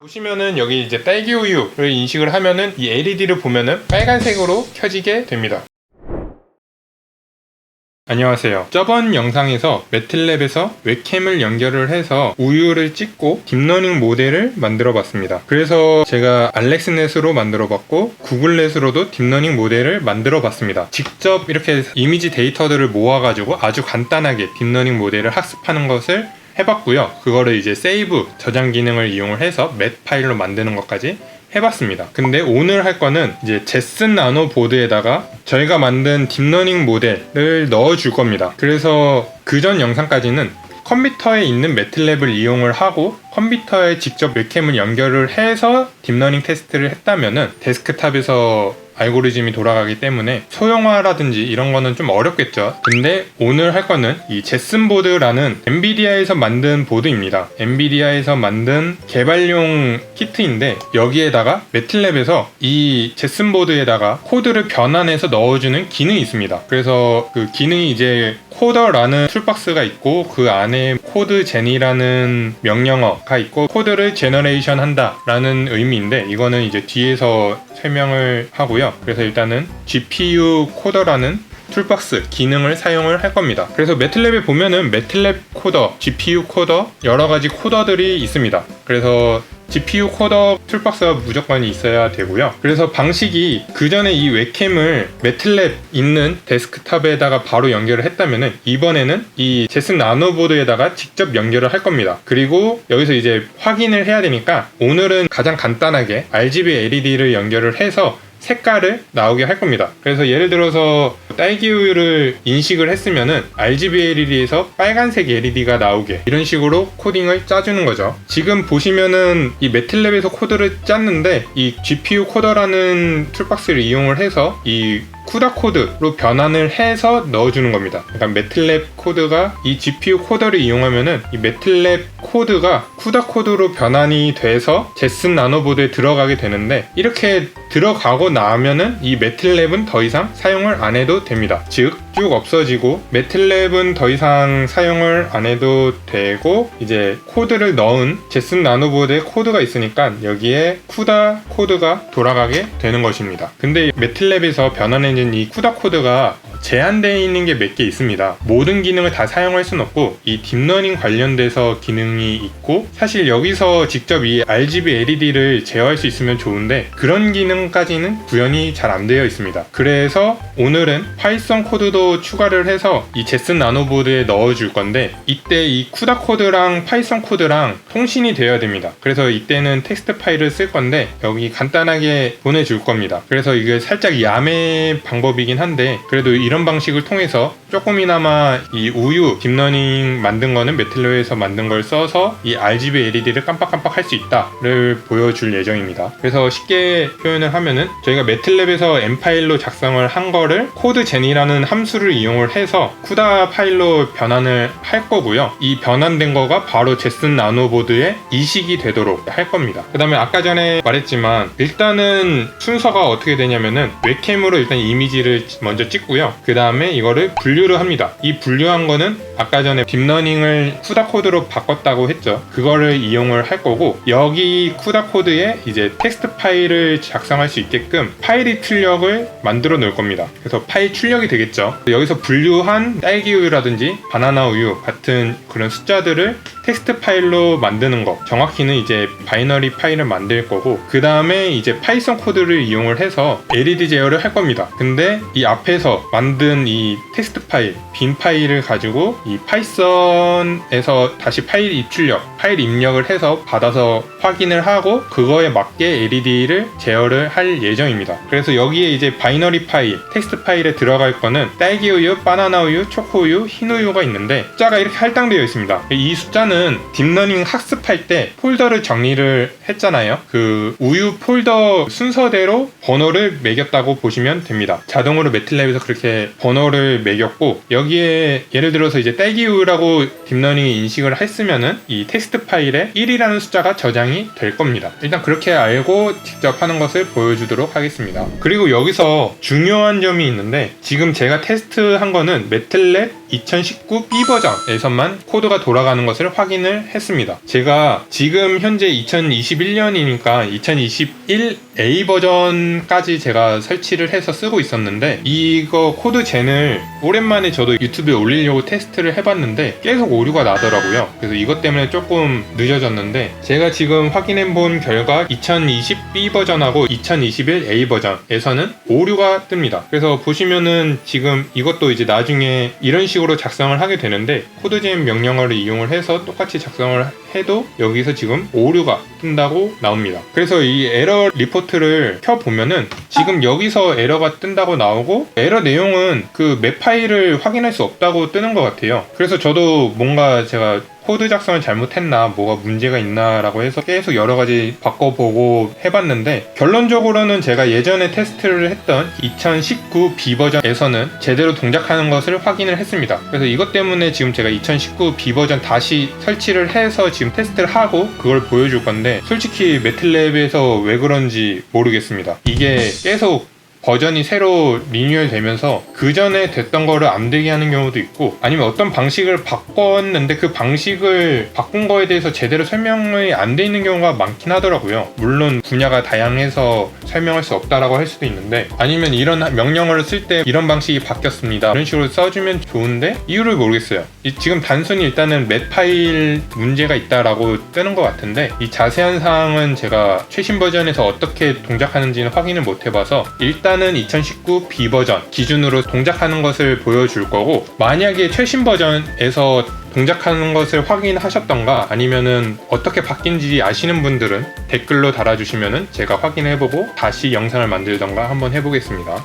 보시면은 여기 이제 딸기 우유를 인식을 하면은 이 LED를 보면은 빨간색으로 켜지게 됩니다. 안녕하세요. 저번 영상에서 매틀랩에서 웹캠을 연결을 해서 우유를 찍고 딥러닝 모델을 만들어 봤습니다. 그래서 제가 알렉스넷으로 만들어 봤고 구글넷으로도 딥러닝 모델을 만들어 봤습니다. 직접 이렇게 이미지 데이터들을 모아 가지고 아주 간단하게 딥러닝 모델을 학습하는 것을 해봤고요. 그거를 이제 세이브 저장 기능을 이용을 해서 맷 파일로 만드는 것까지 해봤습니다. 근데 오늘 할 거는 이제 제슨 나노 보드에다가 저희가 만든 딥러닝 모델을 넣어줄 겁니다. 그래서 그전 영상까지는 컴퓨터에 있는 매틀랩을 이용을 하고 컴퓨터에 직접 웹캠을 연결을 해서 딥러닝 테스트를 했다면은 데스크탑에서 알고리즘이 돌아가기 때문에 소형화라든지 이런 거는 좀 어렵겠죠. 근데 오늘 할 거는 이 제슨 보드라는 엔비디아에서 만든 보드입니다. 엔비디아에서 만든 개발용 키트인데 여기에다가 매틀랩에서 이 제슨 보드에다가 코드를 변환해서 넣어주는 기능이 있습니다. 그래서 그 기능이 이제 코더라는 툴박스가 있고 그 안에 코드 제니라는 명령어가 있고 코드를 제너레이션 한다 라는 의미인데 이거는 이제 뒤에서 설명을 하고요. 그래서 일단은 GPU 코더라는 툴박스 기능을 사용을 할 겁니다. 그래서 매틀랩에 보면은 매틀랩 코더, GPU 코더 여러가지 코더들이 있습니다. 그래서 GPU 코더 툴박스가 무조건 있어야 되고요. 그래서 방식이 그 전에 이 웹캠을 매틀랩 있는 데스크탑에다가 바로 연결을 했다면은 이번에는 이 제슨 나노보드에다가 직접 연결을 할 겁니다. 그리고 여기서 이제 확인을 해야 되니까 오늘은 가장 간단하게 RGB LED를 연결을 해서 색깔을 나오게 할 겁니다. 그래서 예를 들어서 딸기 우유를 인식을 했으면은 RGB LED에서 빨간색 LED가 나오게 이런 식으로 코딩을 짜주는 거죠. 지금 보시면은 이 매틀랩에서 코드를 짰는데 이 GPU 코더라는 툴박스를 이용을 해서 이 쿠다 코드로 변환을 해서 넣어주는 겁니다. 그러니까 매틀랩 코드가 이 GPU 코더를 이용하면은 이 매틀랩 코드가 쿠다 코드로 변환이 돼서 제슨 나노보드에 들어가게 되는데 이렇게 들어가고 나면은 이 매틀랩은 더 이상 사용을 안 해도 됩니다. 즉 쭉 없어지고 매틀랩은 더 이상 사용을 안 해도 되고 이제 코드를 넣은 제슨 나노보드에 코드가 있으니까 여기에 쿠다 코드가 돌아가게 되는 것입니다. 근데 매틀랩에서 변환해진 이 쿠다 코드가 제한되어 있는 게 몇 개 있습니다. 모든 기능을 다 사용할 수는 없고 이 딥러닝 관련돼서 기능이 있고 사실 여기서 직접 이 RGB LED를 제어할 수 있으면 좋은데 그런 기능까지는 구현이 잘 안 되어 있습니다. 그래서 오늘은 파이썬 코드도 추가를 해서 이 제슨 나노보드에 넣어줄 건데 이때 이 쿠다 코드랑 파이썬 코드랑 통신이 되어야 됩니다. 그래서 이때는 텍스트 파일을 쓸 건데 여기 간단하게 보내줄 겁니다. 그래서 이게 살짝 야매 방법이긴 한데 그래도 이런 방식을 통해서 조금이나마 이 우유 딥러닝 만든 거는 매틀랩에서 만든 걸 써서 이 RGB LED를 깜빡깜빡 할 수 있다를 보여줄 예정입니다. 그래서 쉽게 표현을 하면은 저희가 매틀랩에서 M 파일로 작성을 한 거를 코드 제니라는 함수를 이용을 해서 쿠다 파일로 변환을 할 거고요. 이 변환된 거가 바로 제슨 나노보드에 이식이 되도록 할 겁니다. 그 다음에 아까 전에 말했지만 일단은 순서가 어떻게 되냐면은 웹캠으로 일단 이미지를 먼저 찍고요. 그 다음에 이거를 분류를 합니다. 이 분류한 거는 아까 전에 딥러닝을 쿠다 코드로 바꿨다고 했죠. 그거를 이용을 할 거고 여기 쿠다 코드에 이제 텍스트 파일을 작성할 수 있게끔 파일이 출력을 만들어 놓을 겁니다. 그래서 파일 출력이 되겠죠. 여기서 분류한 딸기 우유라든지 바나나 우유 같은 그런 숫자들을 텍스트 파일로 만드는 거 정확히는 이제 바이너리 파일을 만들 거고 그 다음에 이제 파이썬 코드를 이용을 해서 LED 제어를 할 겁니다. 근데 이 앞에서 만든 이 텍스트 파일 빈 파일을 가지고 이 파이썬에서 다시 파일 입력을 해서 받아서 확인을 하고 그거에 맞게 LED를 제어를 할 예정입니다. 그래서 여기에 이제 바이너리 파일 텍스트 파일에 들어갈 거는 딸기 우유, 바나나 우유, 초코 우유, 흰 우유가 있는데 숫자가 이렇게 할당되어 있습니다. 이 숫자는 딥러닝 학습할 때 폴더를 정리를 했잖아요. 그 우유 폴더 순서대로 번호를 매겼다고 보시면 됩니다. 자동으로 매틀랩에서 그렇게 번호를 매겼고 여기에 예를 들어서 이제 딸기 우유라고 딥러닝이 인식을 했으면은 이 텍스트 파일에 1이라는 숫자가 저장이 될 겁니다. 일단 그렇게 알고 직접 하는 것을 보여주도록 하겠습니다. 그리고 여기서 중요한 점이 있는데 지금 제가 테스트한 거는 매틀랩 2019 B 버전에서만 코드가 돌아가는 것을 확인을 했습니다. 제가 지금 현재 2021년이니까 2021 A 버전까지 제가 설치를 해서 쓰고 있었는데, 이거 코드젠을 오랜만에 저도 유튜브에 올리려고 테스트를 해봤는데 계속 오류가 나더라고요. 그래서 이것 때문에 조금 늦어졌는데, 제가 지금 확인해 본 결과 2020 B 버전하고 2021 A 버전에서는 오류가 뜹니다. 그래서 보시면은 지금 이것도 이제 나중에 이런 식으로 작성을 하게 되는데, 코드젠 명령어를 이용을 해서 똑같이 작성을 해도 여기서 지금 오류가 뜬다고 나옵니다. 그래서 이 에러 리포트를 켜보면은 지금 여기서 에러가 뜬다고 나오고, 에러 내용은 그 맵 파일을 확인할 수 없다고 뜨는 것 같아요. 그래서 저도 뭔가 제가 코드 작성을 잘못했나, 뭐가 문제가 있나 라고 해서 계속 여러가지 바꿔보고 해봤는데, 결론적으로는 제가 예전에 테스트를 했던 2019 B 버전에서는 제대로 동작하는 것을 확인을 했습니다. 그래서 이것 때문에 지금 제가 2019 B 버전 다시 설치를 해서 지금 테스트를 하고 그걸 보여줄 건데, 솔직히 매틀랩에서 왜 그런지 모르겠습니다. 이게 계속 버전이 새로 리뉴얼 되면서 그 전에 됐던 거를 안 되게 하는 경우도 있고, 아니면 어떤 방식을 바꿨는데 그 방식을 바꾼 거에 대해서 제대로 설명이 안 돼 있는 경우가 많긴 하더라고요. 물론 분야가 다양해서 설명할 수 없다라고 할 수도 있는데, 아니면 이런 명령어를 쓸 때 이런 방식이 바뀌었습니다, 이런 식으로 써주면 좋은데 이유를 모르겠어요. 지금 단순히 일단은 맷 파일 문제가 있다라고 뜨는 것 같은데, 이 자세한 사항은 제가 최신 버전에서 어떻게 동작하는지는 확인을 못 해봐서 일단은 2019 B 버전 기준으로 동작하는 것을 보여줄 거고, 만약에 최신 버전에서 동작하는 것을 확인하셨던가 아니면은 어떻게 바뀐지 아시는 분들은 댓글로 달아주시면은 제가 확인해보고 다시 영상을 만들던가 한번 해보겠습니다.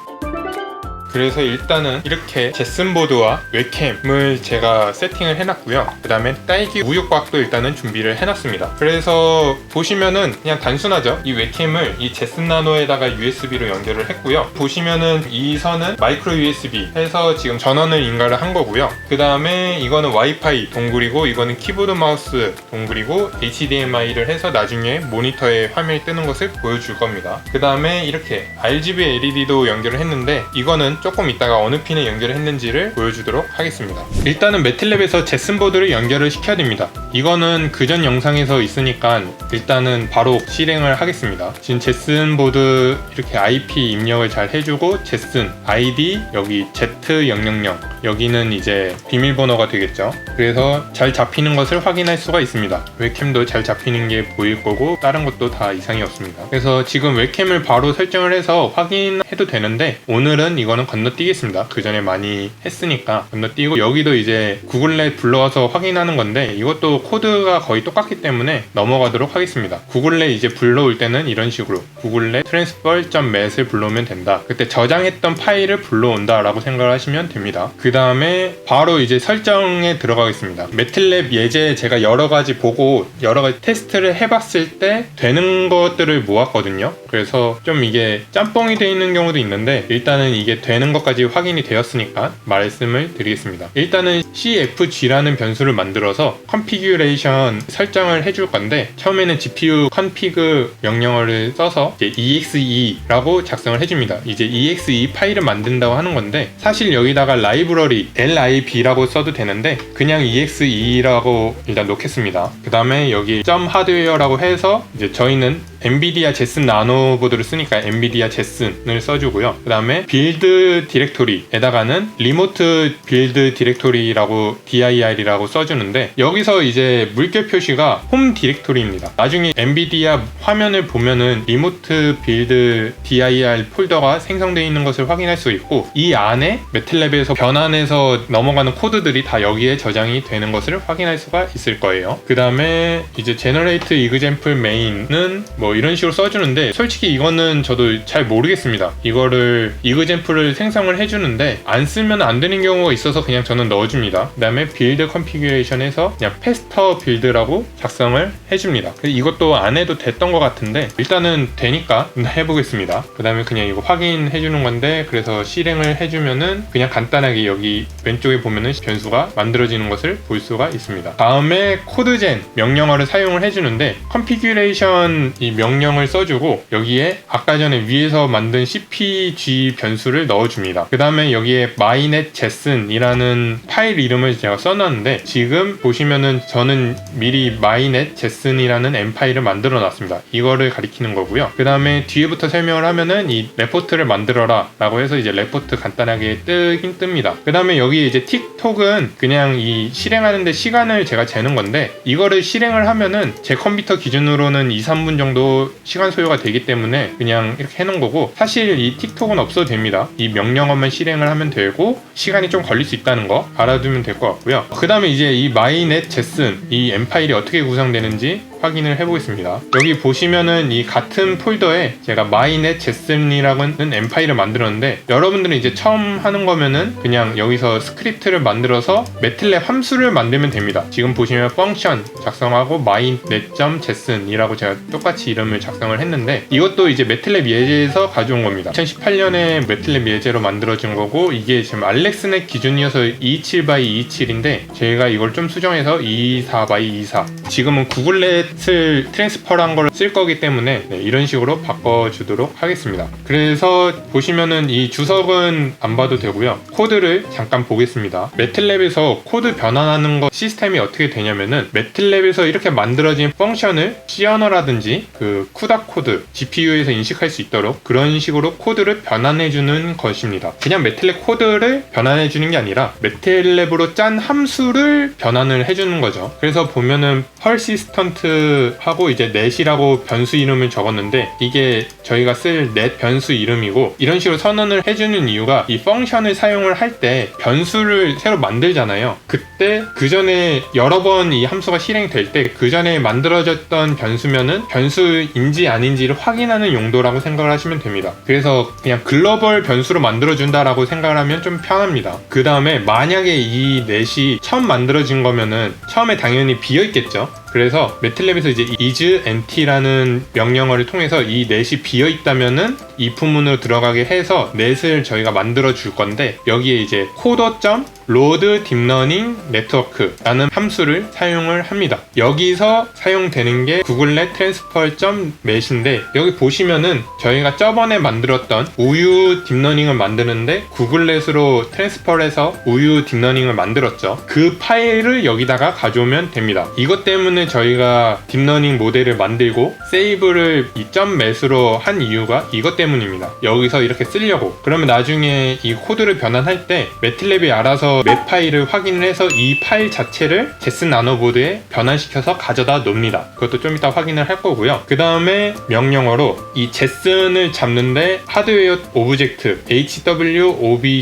그래서 일단은 이렇게 제슨보드와 웹캠을 제가 세팅을 해놨고요. 그 다음에 딸기 우유곽도 일단은 준비를 해놨습니다. 그래서 보시면은 그냥 단순하죠. 이 웹캠을 이 제슨 나노에다가 USB로 연결을 했고요. 보시면은 이 선은 마이크로 USB 해서 지금 전원을 인가를 한 거고요. 그 다음에 이거는 와이파이 동굴이고, 이거는 키보드 마우스 동굴이고, HDMI를 해서 나중에 모니터에 화면이 뜨는 것을 보여줄 겁니다. 그 다음에 이렇게 RGB LED도 연결을 했는데, 이거는 조금 이따가 어느 핀에 연결을 했는지를 보여주도록 하겠습니다. 일단은 매틀랩에서 제슨보드를 연결을 시켜야 됩니다. 이거는 그전 영상에서 있으니까 일단은 바로 실행을 하겠습니다. 지금 제슨보드 이렇게 IP 입력을 잘 해주고, 제슨 ID 여기 Z000 여기는 이제 비밀번호가 되겠죠. 그래서 잘 잡히는 것을 확인할 수가 있습니다. 웹캠도 잘 잡히는 게 보일 거고 다른 것도 다 이상이 없습니다. 그래서 지금 웹캠을 바로 설정을 해서 확인해도 되는데, 오늘은 이거는 건너뛰겠습니다. 그 전에 많이 했으니까 건너뛰고, 여기도 이제 구글넷 불러와서 확인하는 건데 이것도 코드가 거의 똑같기 때문에 넘어가도록 하겠습니다. 구글넷 이제 불러올 때는 이런 식으로 구글넷 transfer.mat을 불러오면 된다. 그때 저장했던 파일을 불러온다 라고 생각을 하시면 됩니다. 그 다음에 바로 이제 설정에 들어가겠습니다. 매틀랩 예제 제가 여러가지 보고 여러가지 테스트를 해봤을 때 되는 것들을 모았거든요. 그래서 좀 이게 짬뽕이 되어 있는 경우도 있는데, 일단은 이게 되는 것까지 확인이 되었으니까 말씀을 드리겠습니다. 일단은 CFG라는 변수를 만들어서 컨피규레이션 설정을 해줄 건데, 처음에는 GPU config 명령어를 써서 이제 EXE라고 작성을 해줍니다. 이제 EXE 파일을 만든다고 하는 건데, 사실 여기다가 라이브러리 LIB라고 써도 되는데 그냥 EXE라고 일단 놓겠습니다. 그 다음에 여기 .hardware라고 해서 이제 저희는 엔비디아 제슨 나노보드를 쓰니까 엔비디아 제슨을 써주고요. 그 다음에 빌드 디렉토리에다가는 리모트 빌드 디렉토리라고 DIR이라고 써주는데, 여기서 이제 물결 표시가 홈 디렉토리입니다. 나중에 엔비디아 화면을 보면은 리모트 빌드 DIR 폴더가 생성되어 있는 것을 확인할 수 있고, 이 안에 매틀랩에서 변환해서 넘어가는 코드들이 다 여기에 저장이 되는 것을 확인할 수가 있을 거예요. 그 다음에 이제 generate example main은 뭐 이런 식으로 써주는데, 솔직히 이거는 저도 잘 모르겠습니다. 이거를 example을 생성을 해주는데 안 쓰면 안 되는 경우가 있어서 그냥 저는 넣어줍니다. 그 다음에 build configuration에서 그냥 faster build라고 작성을 해줍니다. 이것도 안 해도 됐던 것 같은데 일단은 되니까 해보겠습니다. 그 다음에 그냥 이거 확인해주는 건데, 그래서 실행을 해주면은 그냥 간단하게 여기 왼쪽에 보면은 변수가 만들어지는 것을 볼 수가 있습니다. 다음에 코드젠 명령어를 사용을 해주는데, configuration 이 명령을 써주고 여기에 아까 전에 위에서 만든 cpg 변수를 넣어줍니다. 그 다음에 여기에 mynet.json 이라는 파일 이름을 제가 써놨는데 지금 보시면은 저는 미리 mynet.json 이라는 m 파일을 만들어 놨습니다. 이거를 가리키는 거고요. 그 다음에 뒤에부터 설명을 하면은 이 레포트를 만들어라 라고 해서 이제 레포트 간단하게 뜨긴 뜹니다. 그 다음에 여기 이제 틱톡은 그냥 이 실행하는데 시간을 제가 재는 건데 이거를 실행을 하면은 제 컴퓨터 기준으로는 2-3분 정도 시간 소요가 되기 때문에 그냥 이렇게 해놓은 거고, 사실 이 틱톡은 없어도 됩니다. 이 명령어만 실행을 하면 되고 시간이 좀 걸릴 수 있다는 거 알아두면 될 것 같고요. 그 다음에 이제 이 mynet.json 이 m 파일이 어떻게 구성되는지 확인을 해보겠습니다. 여기 보시면은 이 같은 폴더에 제가 mynet.json이라는 m 파일을 만들었는데, 여러분들은 이제 처음 하는 거면은 그냥 여기서 스크립트를 만들어서 매틀랩 함수를 만들면 됩니다. 지금 보시면 펑션 작성하고 mynet.json이라고 제가 똑같이 이름을 작성을 했는데, 이것도 이제 매틀랩 예제에서 가져온 겁니다. 2018년에 매틀랩 예제로 만들어진 거고, 이게 지금 알렉스넷 기준이어서 227x227인데 저희가 이걸 좀 수정해서 224x24, 지금은 구글렛 을 트랜스퍼한 걸 쓸 거기 때문에 이런 식으로 바꿔주도록 하겠습니다. 그래서 보시면은 이 주석은 안 봐도 되고요. 코드를 잠깐 보겠습니다. 매틀랩에서 코드 변환하는 거 시스템이 어떻게 되냐면은, 매틀랩에서 이렇게 만들어진 펑션을 시어너라든지 그 쿠다 코드 GPU에서 인식할 수 있도록 그런 식으로 코드를 변환해주는 것입니다. 그냥 매틀랩 코드를 변환해주는 게 아니라 매틀랩으로 짠 함수를 변환을 해주는 거죠. 그래서 보면은 persistent 하고 이제 net이라고 변수 이름을 적었는데, 이게 저희가 쓸 net 변수 이름이고, 이런 식으로 선언을 해주는 이유가 이 펑션을 사용을 할 때 변수를 새로 만들잖아요. 그때 그 전에 여러 번 이 함수가 실행될 때 그 전에 만들어졌던 변수면은 변수인지 아닌지를 확인하는 용도라고 생각을 하시면 됩니다. 그래서 그냥 글로벌 변수로 만들어준다라고 생각을 하면 좀 편합니다. 그 다음에 만약에 이 net이 처음 만들어진 거면은 처음에 당연히 비어있겠죠. 그래서 매틀랩에서 이제 isEmpty라는 명령어를 통해서 이 net이 비어 있다면은 if문으로 들어가게 해서 net을 저희가 만들어 줄 건데, 여기에 이제 coder.load deep learning network라는 함수를 사용을 합니다. 여기서 사용되는 게 구글렛 transfer.met인데, 여기 보시면은 저희가 저번에 만들었던 우유 딥러닝을 만드는데 구글렛으로 트랜스퍼해서 우유 딥러닝을 만들었죠. 그 파일을 여기다가 가져오면 됩니다. 이것 때문에 저희가 딥러닝 모델을 만들고 세이브를 이 .met으로 한 이유가 이것 때문입니다. 여기서 이렇게 쓰려고. 그러면 나중에 이 코드를 변환할 때 매틀랩이 알아서 맵 파일을 확인을 해서 이 파일 자체를 제슨 나노보드에 변환시켜서 가져다 놓습니다. 그것도 좀 이따 확인을 할 거고요. 그 다음에 명령어로 이 제슨을 잡는데 하드웨어 오브젝트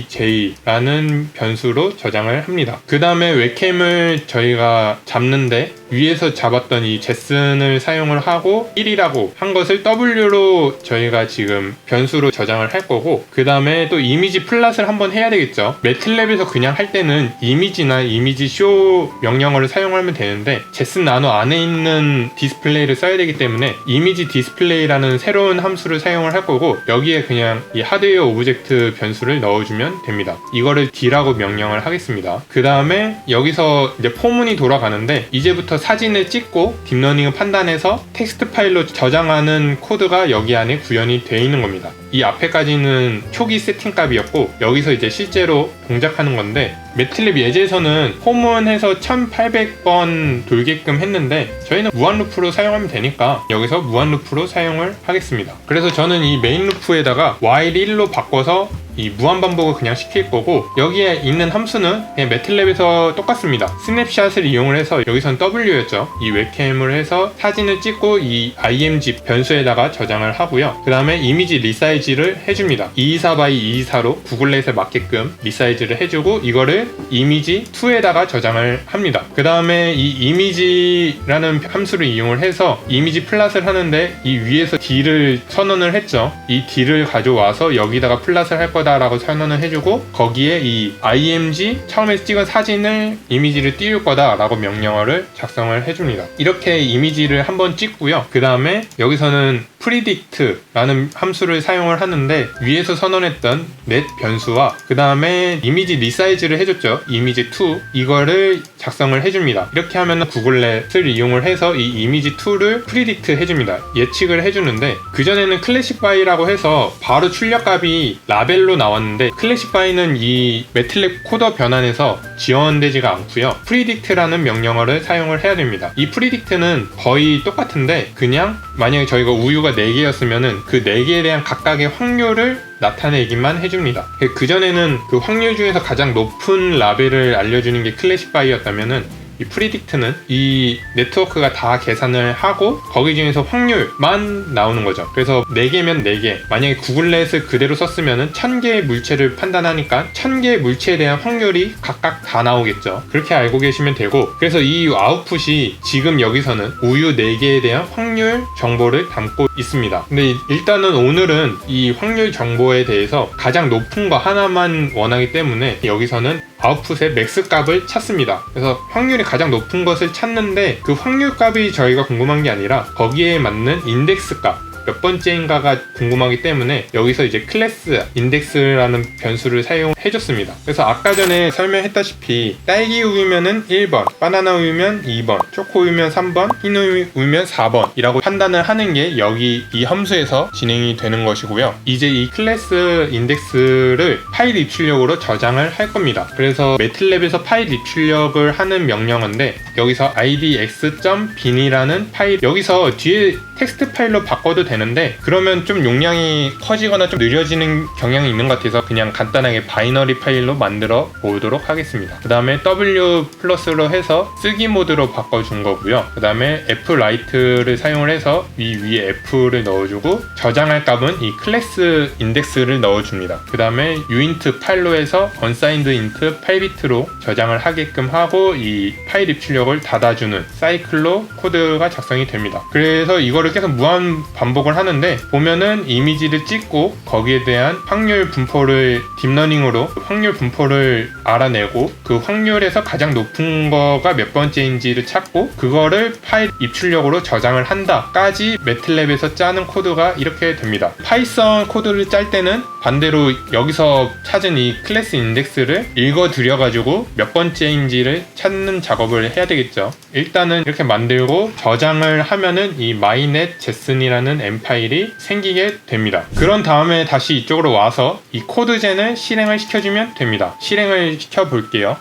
hwobj라는 변수로 저장을 합니다. 그 다음에 웹캠을 저희가 잡는데 위에서 잡았던 이 제슨을 사용을 하고 1이라고 한 것을 w로 저희가 지금 변수로 저장을 할 거고, 그 다음에 또 이미지 플랫을 한번 해야 되겠죠. 매틀랩에서 그냥 할 때는 이미지나 이미지 쇼 명령어를 사용하면 되는데, 제슨 나노 안에 있는 디스플레이를 써야 되기 때문에 이미지 디스플레이라는 새로운 함수를 사용을 할 거고, 여기에 그냥 이 하드웨어 오브젝트 변수를 넣어주면 됩니다. 이거를 d라고 명령을 하겠습니다. 그 다음에 여기서 이제 포문이 돌아가는데, 이제부터 사진을 찍고 딥러닝을 판단해서 텍스트 파일로 저장하는 코드가 여기 안에 구현이 되어 있는 겁니다. 이 앞에까지는 초기 세팅 값이었고, 여기서 이제 실제로 동작하는 건데, 매틀랩 예제에서는 포문해서 1800번 돌게끔 했는데 저희는 무한 루프로 사용하면 되니까 여기서 무한 루프로 사용을 하겠습니다. 그래서 저는 이 메인 루프에다가 while 1로 바꿔서 이 무한 반복을 그냥 시킬 거고, 여기에 있는 함수는 그냥 매틀랩에서 똑같습니다. 스냅샷을 이용을 해서 여기선 W였죠. 이 웹캠을 해서 사진을 찍고 이 img 변수에다가 저장을 하고요. 그 다음에 이미지 리사이즈를 해줍니다. 224x224로 구글렛에 맞게끔 리사이즈를 해주고, 이거를 이미지 2에다가 저장을 합니다. 그 다음에 이 이미지라는 함수를 이용을 해서 이미지 플랫을 하는데, 이 위에서 d를 선언을 했죠. 이 d를 가져와서 여기다가 플랫을 할 거다 라고 선언을 해주고, 거기에 이 img 처음에 찍은 사진을 이미지를 띄울 거다 라고 명령어를 작성을 해줍니다. 이렇게 이미지를 한번 찍고요. 그 다음에 여기서는 predict라는 함수를 사용을 하는데 위에서 선언했던 net 변수와 그 다음에 이미지 리사이즈를 해줬죠. 이미지 2 이거를 작성을 해줍니다. 이렇게 하면 구글렛을 이용을 해서 이 이미지 2를 predict 해줍니다. 예측을 해주는데 그전에는 클래식 바이라고 해서 바로 출력값이 라벨로 나왔는데 클래식 바이는 이 매틀랩 코더 변환에서 지원되지가 않고요. predict라는 명령어를 사용을 해야 됩니다. 이 predict는 거의 똑같은데 그냥 만약에 저희가 우유가 4개였으면 그 4개에 대한 각각의 확률을 나타내기만 해줍니다. 그전에는 그 확률 중에서 가장 높은 라벨을 알려주는 게 클래식 바이였다면은 이 프리딕트는 이 네트워크가 다 계산을 하고 거기 중에서 확률만 나오는 거죠. 그래서 4개면 4개, 만약에 구글렛을 그대로 썼으면 1000개의 물체를 판단하니까 1000개의 물체에 대한 확률이 각각 다 나오겠죠. 그렇게 알고 계시면 되고, 그래서 이 아웃풋이 지금 여기서는 우유 4개에 대한 확률 정보를 담고 있습니다. 근데 일단은 오늘은 이 확률 정보에 대해서 가장 높은 거 하나만 원하기 때문에 여기서는 아웃풋의 맥스 값을 찾습니다. 그래서 확률이 가장 높은 것을 찾는데 그 확률 값이 저희가 궁금한 게 아니라 거기에 맞는 인덱스 값 몇 번째인가가 궁금하기 때문에 여기서 이제 클래스 인덱스라는 변수를 사용해 줬습니다. 그래서 아까 전에 설명했다시피 딸기 우유면은 1번, 바나나 우유면 2번, 초코 우유면 3번, 흰 우유면 4번 이라고 판단을 하는 게 여기 이 함수에서 진행이 되는 것이고요. 이제 이 클래스 인덱스를 파일 입출력으로 저장을 할 겁니다. 그래서 매틀랩에서 파일 입출력을 하는 명령어인데 여기서 idx.bin이라는 파일, 여기서 뒤에 텍스트 파일로 바꿔도 되는데 그러면 좀 용량이 커지거나 좀 느려지는 경향이 있는 것 같아서 그냥 간단하게 바이너리 파일로 만들어 보도록 하겠습니다. 그 다음에 W 플러스로 해서 쓰기 모드로 바꿔준 거고요. 그 다음에 F 라이트를 사용을 해서 이 위에 F를 넣어주고 저장할 값은 이 클래스 인덱스를 넣어줍니다. 그 다음에 uint 파일로 해서 unsigned int 8비트로 저장을 하게끔 하고 이 파일 입출력을 닫아주는 사이클로 코드가 작성이 됩니다. 그래서 이거를 계속 무한 반복을 하는데 보면은 이미지를 찍고 거기에 대한 확률 분포를 딥러닝으로 확률 분포를 알아내고 그 확률에서 가장 높은 거가 몇 번째인지를 찾고 그거를 파일 입출력으로 저장을 한다까지 매틀랩에서 짜는 코드가 이렇게 됩니다. 파이썬 코드를 짤 때는 반대로 여기서 찾은 이 클래스 인덱스를 읽어들여 가지고 몇 번째인지를 찾는 작업을 해야 되겠죠. 일단은 이렇게 만들고 저장을 하면은 이 mynet.json이라는 M 파일이 생기게 됩니다. 그런 다음에 다시 이쪽으로 와서 이 코드젠을 실행을 시켜주면 됩니다. 실행을 시켜 볼게요.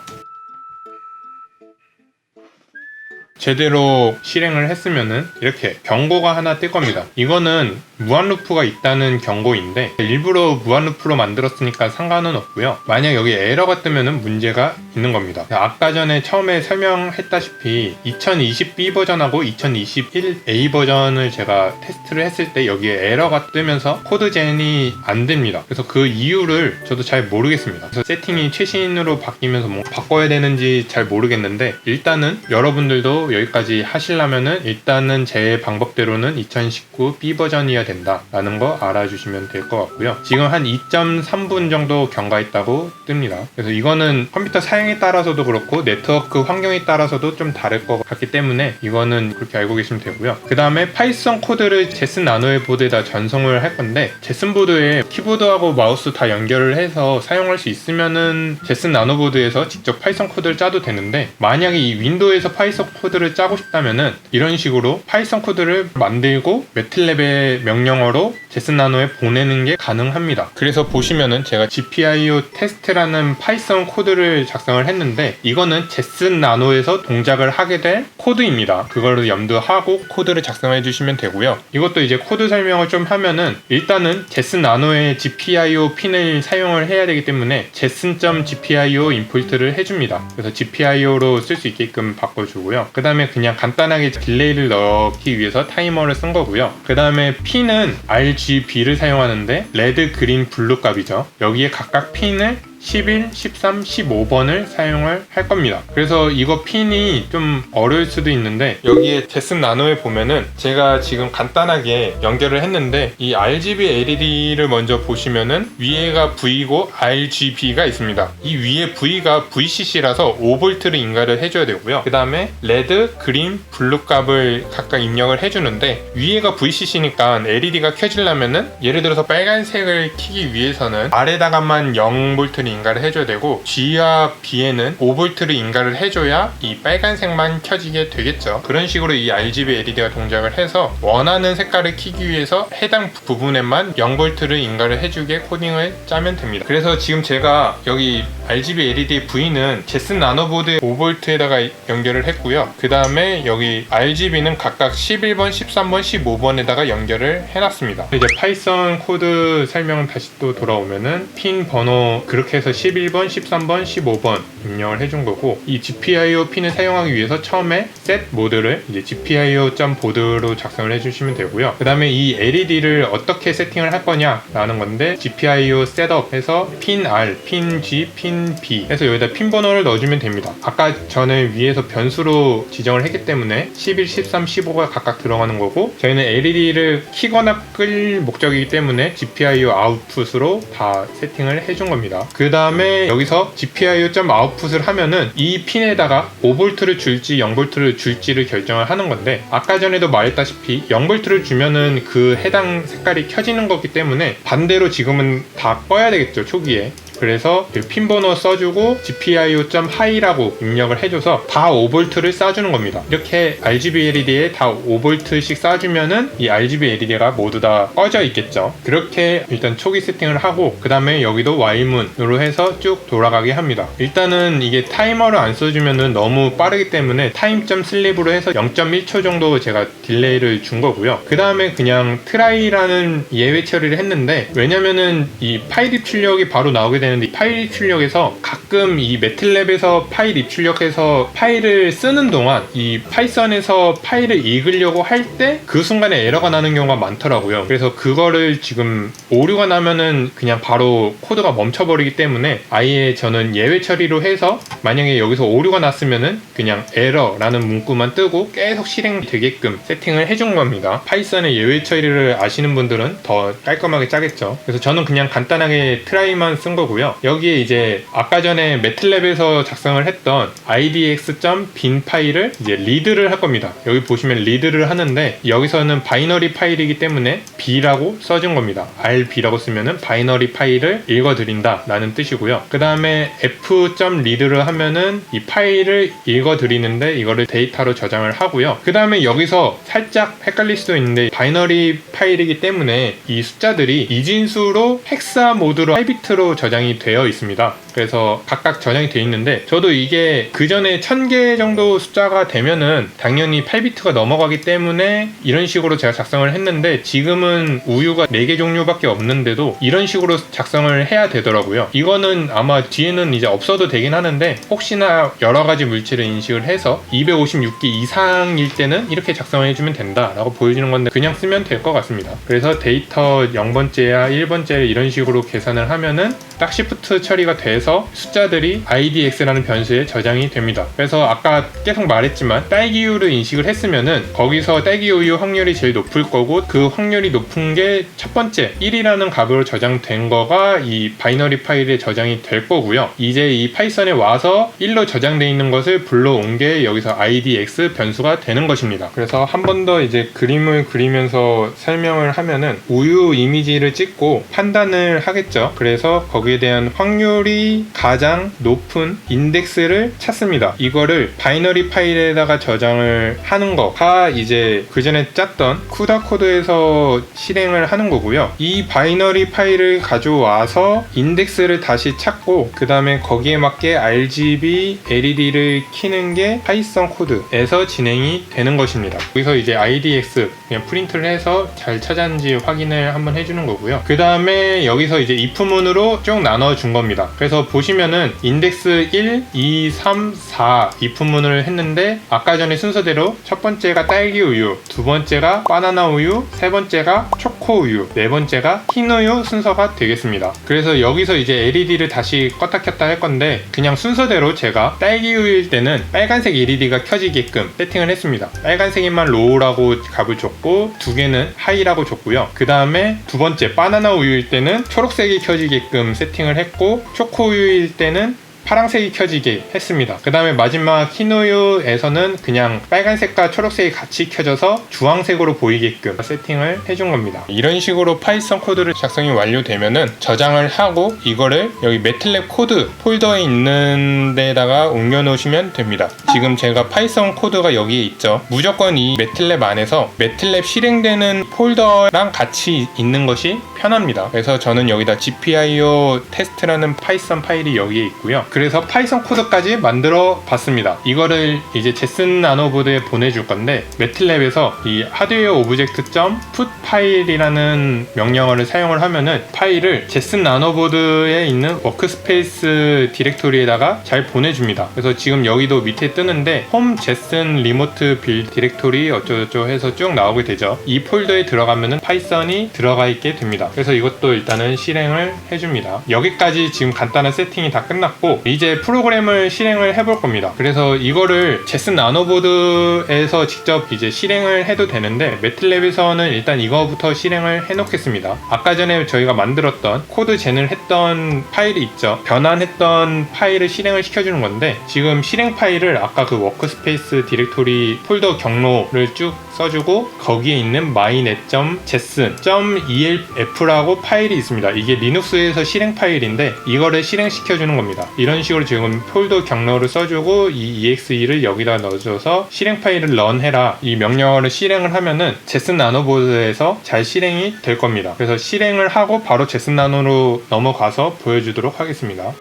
제대로 실행을 했으면은 이렇게 경고가 하나 뜰 겁니다. 이거는 무한 루프가 있다는 경고인데 일부러 무한 루프로 만들었으니까 상관은 없고요. 만약 여기 에러가 뜨면은 문제가 있는 겁니다. 아까 전에 처음에 설명했다시피 2020B 버전하고 2021A 버전을 제가 테스트를 했을 때 여기에 에러가 뜨면서 코드젠이 안 됩니다. 그래서 그 이유를 저도 잘 모르겠습니다. 그래서 세팅이 최신으로 바뀌면서 뭐 바꿔야 되는지 잘 모르겠는데 일단은 여러분들도 여기까지 하시려면은 일단은 제 방법대로는 2019 B 버전이어야 된다라는 거 알아주시면 될 것 같고요. 지금 한 2.3분 정도 경과했다고 뜹니다. 그래서 이거는 컴퓨터 사양에 따라서도 그렇고 네트워크 환경에 따라서도 좀 다를 것 같기 때문에 이거는 그렇게 알고 계시면 되고요. 그 다음에 파이썬 코드를 제슨 나노의 보드에다 전송을 할 건데 제슨 보드에 키보드하고 마우스 다 연결을 해서 사용할 수 있으면은 제슨 나노 보드에서 직접 파이썬 코드를 짜도 되는데 만약에 이 윈도우에서 파이썬 코드를 짜고 싶다면은 이런 식으로 파이썬 코드를 만들고 매틀랩의 명령어로 제슨 나노에 보내는 게 가능합니다. 그래서 보시면은 제가 GPIO 테스트라는 파이썬 코드를 작성을 했는데 이거는 제슨 나노에서 동작을 하게 될 코드입니다. 그거를 염두하고 코드를 작성해 주시면 되고요. 이것도 이제 코드 설명을 좀 하면은 일단은 제슨 나노의 GPIO 핀을 사용을 해야 되기 때문에 제슨.gpio 임포트를 해줍니다. 그래서 GPIO로 쓸 수 있게끔 바꿔주고요. 그 다음에 그냥 간단하게 딜레이를 넣기 위해서 타이머를 쓴 거고요. 그 다음에 핀은 RGB를 사용하는데 레드, 그린, 블루 값이죠. 여기에 각각 핀을 11, 13, 15번을 사용을 할 겁니다. 그래서 이거 핀이 좀 어려울 수도 있는데 여기에 제슨 나노에 보면은 제가 지금 간단하게 연결을 했는데 이 RGB LED를 먼저 보시면은 위에가 V고 RGB가 있습니다. 이 위에 V가 VCC라서 5V를 인가를 해줘야 되고요. 그 다음에 레드, 그린, 블루 값을 각각 입력을 해주는데 위에가 VCC니까 LED가 켜지려면은 예를 들어서 빨간색을 켜기 위해서는 아래다가만 0V를 인가를 해줘야 되고 G와 B에는 5V를 인가를 해줘야 이 빨간색만 켜지게 되겠죠. 그런 식으로 이 RGB LED가 동작을 해서 원하는 색깔을 켜기 위해서 해당 부분에만 0V를 인가를 해주게 코딩을 짜면 됩니다. 그래서 지금 제가 여기 RGB LED V는 제슨 나노보드 5V에다가 연결을 했고요. 그 다음에 여기 RGB는 각각 11번, 13번, 15번에다가 연결을 해놨습니다. 이제 파이썬 코드 설명은 다시 또 돌아오면은 핀 번호 그렇게 해서 11번, 13번, 15번 입력을 해준 거고 이 GPIO 핀을 사용하기 위해서 처음에 set 모드를 이제 GPIO.board로 작성을 해주시면 되고요. 그 다음에 이 LED를 어떻게 세팅을 할 거냐 라는 건데 GPIO setup 해서 핀 R, 핀 G, 핀 B 해서 여기다 핀 번호를 넣어주면 됩니다. 아까 전에 위에서 변수로 지정을 했기 때문에 11, 13, 15가 각각 들어가는 거고 저희는 LED를 켜거나 끌 목적이기 때문에 GPIO 아웃풋으로 다 세팅을 해준 겁니다. 그 다음에 여기서 GPIO.output을 하면은 이 핀에다가 5V를 줄지 0V를 줄지를 결정을 하는 건데 아까 전에도 말했다시피 0V를 주면은 그 해당 색깔이 켜지는 거기 때문에 반대로 지금은 다 꺼야 되겠죠, 초기에. 그래서 그 핀 번호 써주고 GPIO.high라고 입력을 해줘서 다 5V를 쏴주는 겁니다. 이렇게 RGB LED에 다 5V씩 쏴주면은 이 RGB LED가 모두 다 꺼져 있겠죠. 그렇게 일단 초기 세팅을 하고 그 다음에 여기도 Y문으로 해서 쭉 돌아가게 합니다. 일단은 이게 타이머를 안 써주면은 너무 빠르기 때문에 타임.슬립으로 해서 0.1초 정도 제가 딜레이를 준 거고요. 그 다음에 그냥 트라이라는 예외 처리를 했는데 왜냐면은 이 파일 입출력이 바로 나오게 되는 이 파일 입출력에서 가끔 이 매틀랩에서 파일 입출력해서 파일을 쓰는 동안 이 파이썬에서 파일을 읽으려고 할 때 그 순간에 에러가 나는 경우가 많더라고요. 그래서 그거를 지금 오류가 나면은 그냥 바로 코드가 멈춰버리기 때문에 아예 저는 예외 처리로 해서 만약에 여기서 오류가 났으면은 그냥 에러라는 문구만 뜨고 계속 실행되게끔 세팅을 해준 겁니다. 파이썬의 예외 처리를 아시는 분들은 더 깔끔하게 짜겠죠. 그래서 저는 그냥 간단하게 트라이만 쓴 거고요. 여기에 이제 아까 전에 매틀랩에서 작성을 했던 idx.bin 파일을 이제 리드를 할 겁니다. 여기 보시면 리드를 하는데 여기서는 바이너리 파일이기 때문에 b라고 써준 겁니다. rb라고 쓰면은 바이너리 파일을 읽어드린다 라는 뜻이고요. 그 다음에 f.read를 하면은 이 파일을 읽어드리는데 이거를 데이터로 저장을 하고요. 그 다음에 여기서 살짝 헷갈릴 수도 있는데 바이너리 파일이기 때문에 이 숫자들이 이진수로 헥사 모드로 8비트로 저장이 되어 있습니다. 그래서 각각 저장이 되어 있는데 저도 이게 그 전에 1000개 정도 숫자가 되면은 당연히 8비트가 넘어가기 때문에 이런 식으로 제가 작성을 했는데 지금은 우유가 4개 종류밖에 없는데도 이런 식으로 작성을 해야 되더라고요. 이거는 아마 뒤에는 이제 없어도 되긴 하는데 혹시나 여러 가지 물질을 인식을 해서 256개 이상일 때는 이렇게 작성을 해주면 된다 라고 보여주는 건데 그냥 쓰면 될 것 같습니다. 그래서 데이터 0번째야 1번째 이런 식으로 계산을 하면은 딱 시프트 처리가 돼서 숫자들이 idx라는 변수에 저장이 됩니다. 그래서 아까 계속 말했지만 딸기우를 인식을 했으면은 거기서 딸기우유 확률이 제일 높을 거고 그 확률이 높은 게 첫 번째 1이라는 값으로 저장된 거가 이 바이너리 파일에 저장이 될 거고요. 이제 이 파이썬에 와서 1로 저장되어 있는 것을 불러온 게 여기서 idx 변수가 되는 것입니다. 그래서 한 번 더 이제 그림을 그리면서 설명을 하면은 우유 이미지를 찍고 판단을 하겠죠. 그래서 거기에 대한 확률이 가장 높은 인덱스를 찾습니다. 이거를 바이너리 파일에다가 저장을 하는 거가 이제 그 전에 짰던 쿠다 코드에서 실행을 하는 거고요. 이 바이너리 파일을 가져와서 인덱스를 다시 찾고 그 다음에 거기에 맞게 RGB LED를 켜는 게 파이썬 코드에서 진행이 되는 것입니다. 여기서 이제 IDX 그냥 프린트를 해서 잘 찾았는지 확인을 한번 해주는 거고요. 그 다음에 여기서 이제 if문으로 쭉 나눠준 겁니다. 그래서 보시면은 인덱스 1, 2, 3, 4 if문을 했는데 아까 전에 순서대로 첫 번째가 딸기 우유, 두 번째가 바나나 우유, 세 번째가 초코 우유, 네 번째가 흰 우유 순서가 되겠습니다. 그래서 여기서 이제 LED를 다시 껐다 켰다 할 건데 그냥 순서대로 제가 딸기 우유일 때는 빨간색 LED가 켜지게끔 세팅을 했습니다. 빨간색이만 로우라고 값을 줬고 두 개는 하이라고 줬고요. 그 다음에 두 번째 바나나 우유일 때는 초록색이 켜지게끔 세팅을 했고 초코 우유일 때는 파란색이 켜지게 했습니다. 그 다음에 마지막 흰우유에서는 그냥 빨간색과 초록색이 같이 켜져서 주황색으로 보이게끔 세팅을 해준 겁니다. 이런 식으로 파이썬 코드를 작성이 완료되면은 저장을 하고 이거를 여기 매틀랩 코드 폴더에 있는 데다가 옮겨 놓으시면 됩니다. 지금 제가 파이썬 코드가 여기에 있죠. 무조건 이 매틀랩 안에서 매틀랩 실행되는 폴더랑 같이 있는 것이 편합니다. 그래서 저는 여기다 GPIO 테스트라는 파이썬 파일이 여기에 있고요. 그래서 파이썬 코드까지 만들어 봤습니다. 이거를 이제 제슨 나노보드에 보내줄 건데 매틀랩에서 이 하드웨어 오브젝트.put 파일이라는 명령어를 사용을 하면은 파일을 제슨 나노보드에 있는 워크스페이스 디렉토리에다가 잘 보내줍니다. 그래서 지금 여기도 밑에 뜨는데 홈 제슨 리모트 빌 디렉토리 어쩌고저쩌고 해서 쭉 나오게 되죠. 이 폴더에 들어가면은 파이썬이 들어가 있게 됩니다. 그래서 이것도 일단은 실행을 해줍니다. 여기까지 지금 간단한 세팅이 다 끝났고 이제 프로그램을 실행을 해볼 겁니다. 그래서 이거를 제슨 나노보드에서 직접 이제 실행을 해도 되는데 매틀랩에서는 일단 이거부터 실행을 해 놓겠습니다. 아까 전에 저희가 만들었던 코드 젠을 했던 파일이 있죠. 변환했던 파일을 실행을 시켜주는 건데 지금 실행 파일을 아까 그 워크스페이스 디렉토리 폴더 경로를 쭉 써주고 거기에 있는 mynet.json.elf라고 파일이 있습니다. 이게 리눅스에서 실행 파일인데 이거를 실행시켜주는 겁니다. 이런 식으로 지금 폴더 경로를 써주고 이 exe를 여기다 넣어줘서 실행 파일을 런해라 이 명령어를 실행을 하면은 제슨 나노보드에서 잘 실행이 될 겁니다. 그래서 실행을 하고 바로 제슨 나노로 넘어가서 보여주도록 하겠습니다.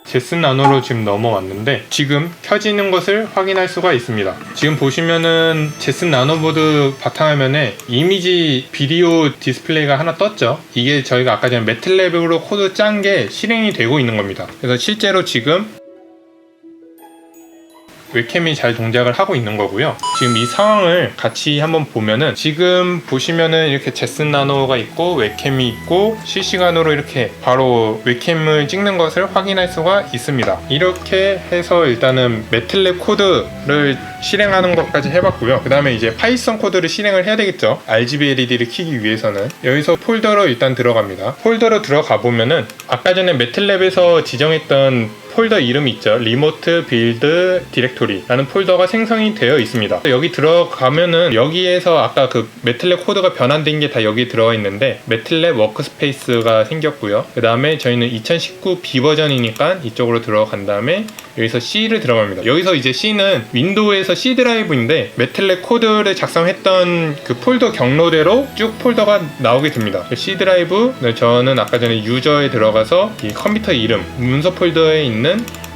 제슨 나노로 지금 넘어왔는데 지금 켜지는 것을 확인할 수가 있습니다. 지금 보시면은 제슨 나노보드 바탕화면에 이미지 비디오 디스플레이가 하나 떴죠. 이게 저희가 아까 전에 매틀랩으로 코드 짠 게 실행이 되고 있는 겁니다. 그래서 실제로 지금 웹캠이 잘 동작을 하고 있는 거고요. 지금 이 상황을 같이 한번 보면은 지금 보시면은 이렇게 제슨 나노가 있고 웹캠이 있고 실시간으로 이렇게 바로 웹캠을 찍는 것을 확인할 수가 있습니다. 이렇게 해서 일단은 매틀랩 코드를 실행하는 것까지 해봤고요. 그 다음에 이제 파이썬 코드를 실행을 해야 되겠죠. RGB LED를 켜기 위해서는 여기서 폴더로 일단 들어갑니다. 폴더로 들어가 보면은 아까 전에 매틀랩에서 지정했던 폴더 이름이 있죠. 리모트 빌드 디렉토리 라는 폴더가 생성이 되어 있습니다. 여기 들어가면은 여기에서 아까 그 매틀랩 코드가 변환된 게 다 여기 들어가 있는데 매틀랩 워크스페이스가 생겼고요. 그 다음에 저희는 2019 B 버전이니까 이쪽으로 들어간 다음에 여기서 C를 들어갑니다. 여기서 이제 C는 윈도우에서 C 드라이브인데 매틀랩 코드를 작성했던 그 폴더 경로대로 쭉 폴더가 나오게 됩니다. C 드라이브 저는 아까 전에 유저에 들어가서 이 컴퓨터 이름 문서 폴더에 있는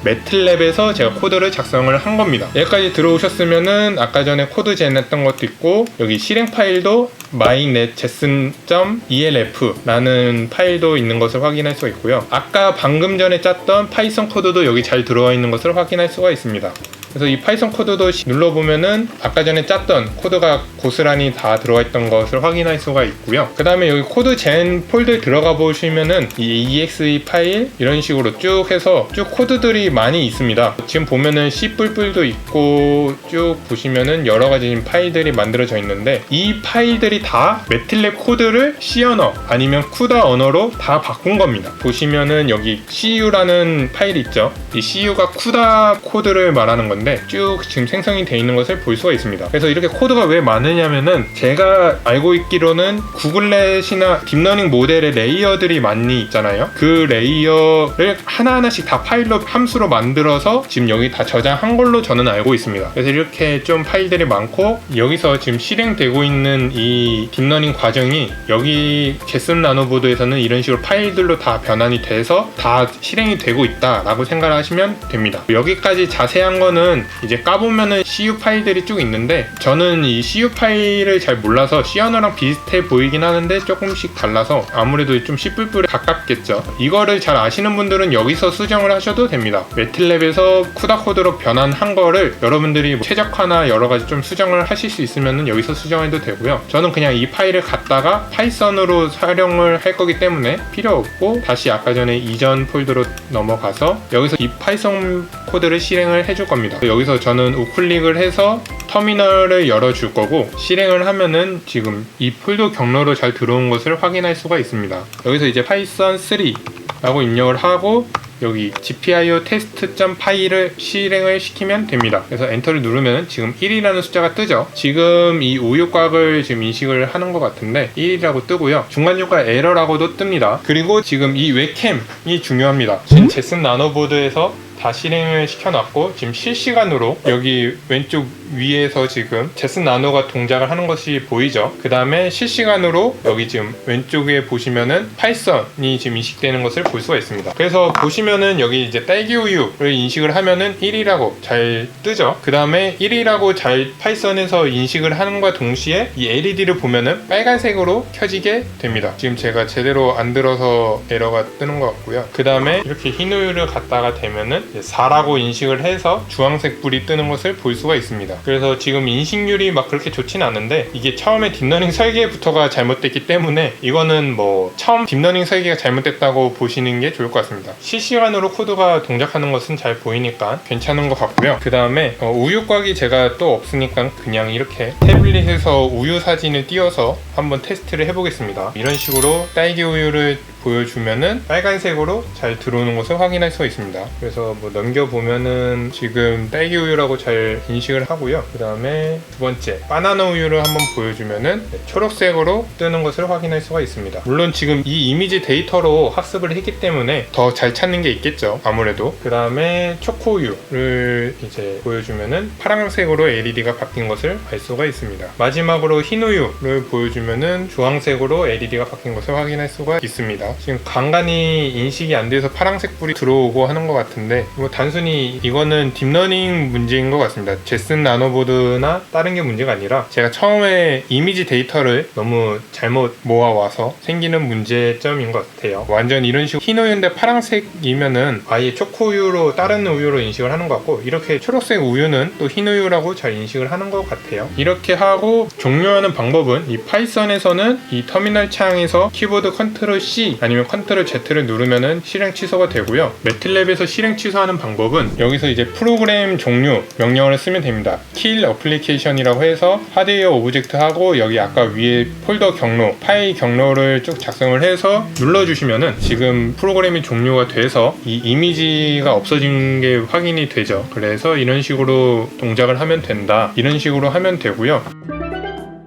매틀랩에서 제가 코드를 작성을 한 겁니다. 여기까지 들어오셨으면은 아까 전에 코드 젠 했던 것도 있고 여기 실행 파일도 mynet.json.elf 라는 파일도 있는 것을 확인할 수가 있고요. 아까 방금 전에 짰던 파이썬 코드도 여기 잘 들어와 있는 것을 확인할 수가 있습니다. 그래서 이 파이썬 코드도 눌러보면은 아까 전에 짰던 코드가 고스란히 다 들어가 있던 것을 확인할 수가 있고요. 그 다음에 여기 코드 젠 폴더에 들어가 보시면은 이 exe 파일 이런 식으로 쭉 해서 쭉 코드들이 많이 있습니다. 지금 보면은 C++도 있고 쭉 보시면은 여러 가지 파일들이 만들어져 있는데 이 파일들이 다 매틀랩 코드를 C 언어 아니면 쿠다 언어로 다 바꾼 겁니다. 보시면은 여기 CU라는 파일이 있죠. 이 CU가 쿠다 코드를 말하는 건데 쭉 지금 생성이 되어 있는 것을 볼 수가 있습니다. 그래서 이렇게 코드가 왜 많으냐면은 제가 알고 있기로는 구글렛이나 딥러닝 모델의 레이어들이 많이 있잖아요. 그 레이어를 하나하나씩 다 파일로 함수로 만들어서 지금 여기 다 저장한 걸로 저는 알고 있습니다. 그래서 이렇게 좀 파일들이 많고 여기서 지금 실행되고 있는 이 딥러닝 과정이 여기 제슨 나노보드에서는 이런 식으로 파일들로 다 변환이 돼서 다 실행이 되고 있다라고 생각을 하시면 됩니다. 여기까지 자세한 거는 이제 까보면은 CU 파일들이 쭉 있는데, 저는 이 CU 파일을 잘 몰라서 시어너랑 비슷해 보이긴 하는데 조금씩 달라서 아무래도 좀 C++에 가깝겠죠. 이거를 잘 아시는 분들은 여기서 수정을 하셔도 됩니다. 매틀랩에서 쿠다 코드로 변환한 거를 여러분들이 뭐 최적화나 여러가지 좀 수정을 하실 수 있으면 여기서 수정해도 되고요. 저는 그냥 이 파일을 갖다가 파이썬으로 활용을 할 거기 때문에 필요 없고, 다시 아까 전에 이전 폴더로 넘어가서 여기서 이 파이썬 코드를 실행을 해줄 겁니다. 여기서 저는 우클릭을 해서 터미널을 열어줄 거고, 실행을 하면은 지금 이 폴더 경로로 잘 들어온 것을 확인할 수가 있습니다. 여기서 이제 파이썬 3라고 입력을 하고 여기 gpio test.py를 실행을 시키면 됩니다. 그래서 엔터를 누르면 지금 1이라는 숫자가 뜨죠. 지금 이 우유곽을 지금 인식을 하는 것 같은데 1이라고 뜨고요. 중간중간 에러라고도 뜹니다. 그리고 지금 이 웹캠이 중요합니다. 지금 제슨 나노보드에서 다 실행을 시켜놨고, 지금 실시간으로 여기 왼쪽 위에서 지금 제슨 나노가 동작을 하는 것이 보이죠. 그 다음에 실시간으로 여기 지금 왼쪽에 보시면은 파이썬이 지금 인식되는 것을 볼 수가 있습니다. 그래서 보시면은 여기 이제 딸기 우유를 인식을 하면은 1이라고 잘 뜨죠. 그 다음에 1이라고 잘 파이썬에서 인식을 하는 것과 동시에 이 LED를 보면은 빨간색으로 켜지게 됩니다. 지금 제가 제대로 안 들어서 에러가 뜨는 것 같고요. 그 다음에 이렇게 흰 우유를 갖다가 대면은 4라고 인식을 해서 주황색 불이 뜨는 것을 볼 수가 있습니다. 그래서 지금 인식률이 막 그렇게 좋진 않은데, 이게 처음에 딥러닝 설계부터가 잘못됐기 때문에 이거는 뭐 처음 딥러닝 설계가 잘못됐다고 보시는 게 좋을 것 같습니다. 실시간으로 코드가 동작하는 것은 잘 보이니까 괜찮은 것 같고요. 그 다음에 우유곽이 제가 또 없으니까 그냥 이렇게 태블릿에서 우유 사진을 띄워서 한번 테스트를 해보겠습니다. 이런 식으로 딸기 우유를 보여주면은 빨간색으로 잘 들어오는 것을 확인할 수가 있습니다. 그래서 뭐 넘겨보면은 지금 딸기 우유라고 잘 인식을 하고요. 그 다음에 두 번째 바나나 우유를 한번 보여주면은 초록색으로 뜨는 것을 확인할 수가 있습니다. 물론 지금 이 이미지 데이터로 학습을 했기 때문에 더 잘 찾는 게 있겠죠, 아무래도. 그 다음에 초코 우유를 이제 보여주면은 파란색으로 LED가 바뀐 것을 알 수가 있습니다. 마지막으로 흰 우유를 보여주면은 주황색으로 LED가 바뀐 것을 확인할 수가 있습니다. 지금 간간히 인식이 안 돼서 파란색 불이 들어오고 하는 것 같은데, 뭐 단순히 이거는 딥러닝 문제인 것 같습니다. 제슨 나노보드나 다른 게 문제가 아니라 제가 처음에 이미지 데이터를 너무 잘못 모아와서 생기는 문제점인 것 같아요. 완전 이런 식으로 흰 우유인데 파란색이면은 아예 초코우유로 다른 우유로 인식을 하는 것 같고, 이렇게 초록색 우유는 또 흰 우유라고 잘 인식을 하는 것 같아요. 이렇게 하고 종료하는 방법은 이 파이썬에서는 이 터미널 창에서 키보드 컨트롤 C 아니면 컨트롤 Z를 누르면은 실행 취소가 되고요. 매틀랩에서 실행 취소하는 방법은 여기서 이제 프로그램 종료 명령어를 쓰면 됩니다. kill application이라고 해서 하드웨어 오브젝트 하고 여기 아까 위에 폴더 경로, 파일 경로를 쭉 작성을 해서 눌러주시면은 지금 프로그램이 종료가 돼서 이 이미지가 없어진 게 확인이 되죠. 그래서 이런 식으로 동작을 하면 된다. 이런 식으로 하면 되고요.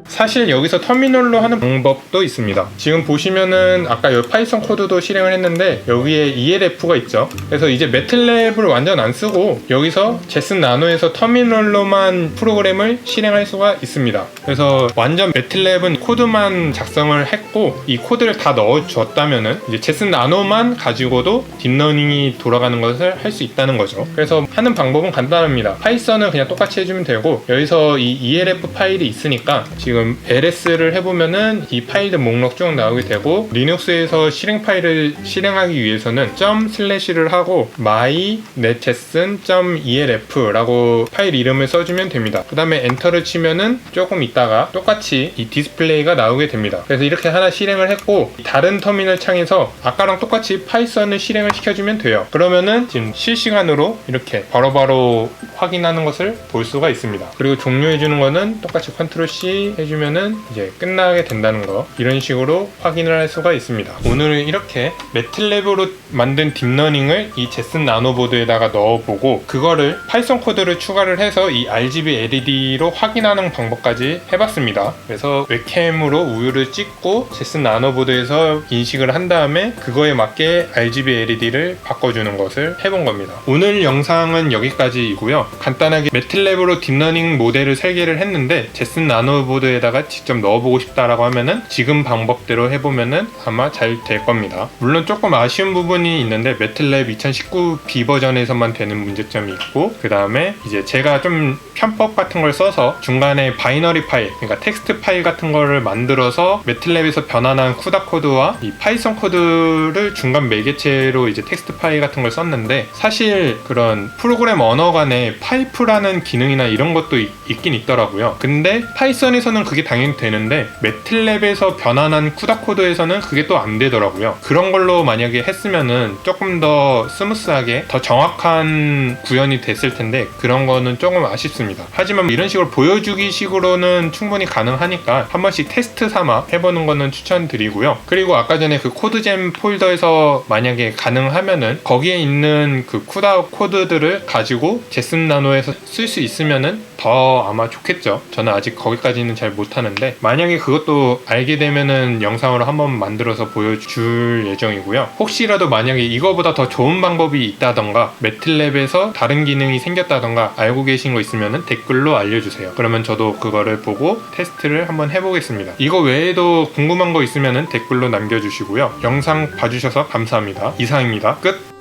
사실 여기서 터미널로 하는 방법도 있습니다. 지금 보시면은 아까 여기 파이썬 코드도 실행을 했는데 여기에 ELF가 있죠. 그래서 이제 매틀랩을 완전 안 쓰고 여기서 제슨 나노에서 터미널로만 프로그램을 실행할 수가 있습니다. 그래서 완전 매틀랩은 코드만 작성을 했고 이 코드를 다 넣어줬다면은 이제 제슨 나노만 가지고도 딥러닝이 돌아가는 것을 할 수 있다는 거죠. 그래서 하는 방법은 간단합니다. 파이썬은 그냥 똑같이 해주면 되고 여기서 이 ELF 파일이 있으니까 지금 LS를 해보면은 이 파일들 목록 쭉 나오게 되고, 리눅스에서 실행 파일을 실행하기 위해서는 /를 하고 my.netjeson.elf라고 파일 이름을 써주면 됩니다. 그 다음에 엔터를 치면은 조금 있다가 똑같이 이 디스플레이가 나오게 됩니다. 그래서 이렇게 하나 실행을 했고 다른 터미널 창에서 아까랑 똑같이 파이썬을 실행을 시켜주면 돼요. 그러면은 지금 실시간으로 이렇게 바로바로 확인하는 것을 볼 수가 있습니다. 그리고 종료해주는 거는 똑같이 컨트롤 C 해주면은 이제 끝나게 된다는 거, 이런 식으로 확인을 할 수가 있습니다. 오늘은 이렇게 매틀랩으로 만든 딥러닝을 이 제슨 나노보드에다가 넣어보고 그거를 파이썬 코드를 추가를 해서 이 RGB LED로 확인하는 방법까지 해봤습니다. 그래서 웹캠으로 우유를 찍고 제슨 나노보드에서 인식을 한 다음에 그거에 맞게 RGB LED를 바꿔주는 것을 해본 겁니다. 오늘 영상은 여기까지이고요. 간단하게 매틀랩으로 딥러닝 모델을 설계를 했는데 제슨 나노보드에 매트랩에다가 직접 넣어보고 싶다라고 하면은 지금 방법대로 해보면은 아마 잘 될 겁니다. 물론 조금 아쉬운 부분이 있는데 매트랩 2019 B 버전에서만 되는 문제점이 있고, 그 다음에 이제 제가 좀 편법 같은 걸 써서 중간에 바이너리 파일, 그러니까 텍스트 파일 같은 거를 만들어서 매트랩에서 변환한 쿠다 코드와 이 파이썬 코드를 중간 매개체로 이제 텍스트 파일 같은 걸 썼는데, 사실 그런 프로그램 언어 간에 파이프라는 기능이나 이런 것도 있긴 있더라고요. 근데 파이썬에서는 그게 당연히 되는데 매트랩에서 변환한 쿠다 코드에서는 그게 또 안 되더라고요. 그런 걸로 만약에 했으면은 조금 더 스무스하게 더 정확한 구현이 됐을 텐데 그런 거는 조금 아쉽습니다. 하지만 이런 식으로 보여주기 식으로는 충분히 가능하니까 한 번씩 테스트 삼아 해보는 거는 추천드리고요. 그리고 아까 전에 그 코드잼 폴더에서 만약에 가능하면은 거기에 있는 그 쿠다 코드들을 가지고 제슨 나노에서 쓸 수 있으면은 더 아마 좋겠죠. 저는 아직 거기까지는 잘 못하는데 만약에 그것도 알게 되면은 영상으로 한번 만들어서 보여줄 예정이고요. 혹시라도 만약에 이거보다 더 좋은 방법이 있다던가 매트랩에서 다른 기능이 생겼다던가 알고 계신 거 있으면은 댓글로 알려주세요. 그러면 저도 그거를 보고 테스트를 한번 해보겠습니다. 이거 외에도 궁금한 거 있으면은 댓글로 남겨주시고요. 영상 봐주셔서 감사합니다. 이상입니다. 끝!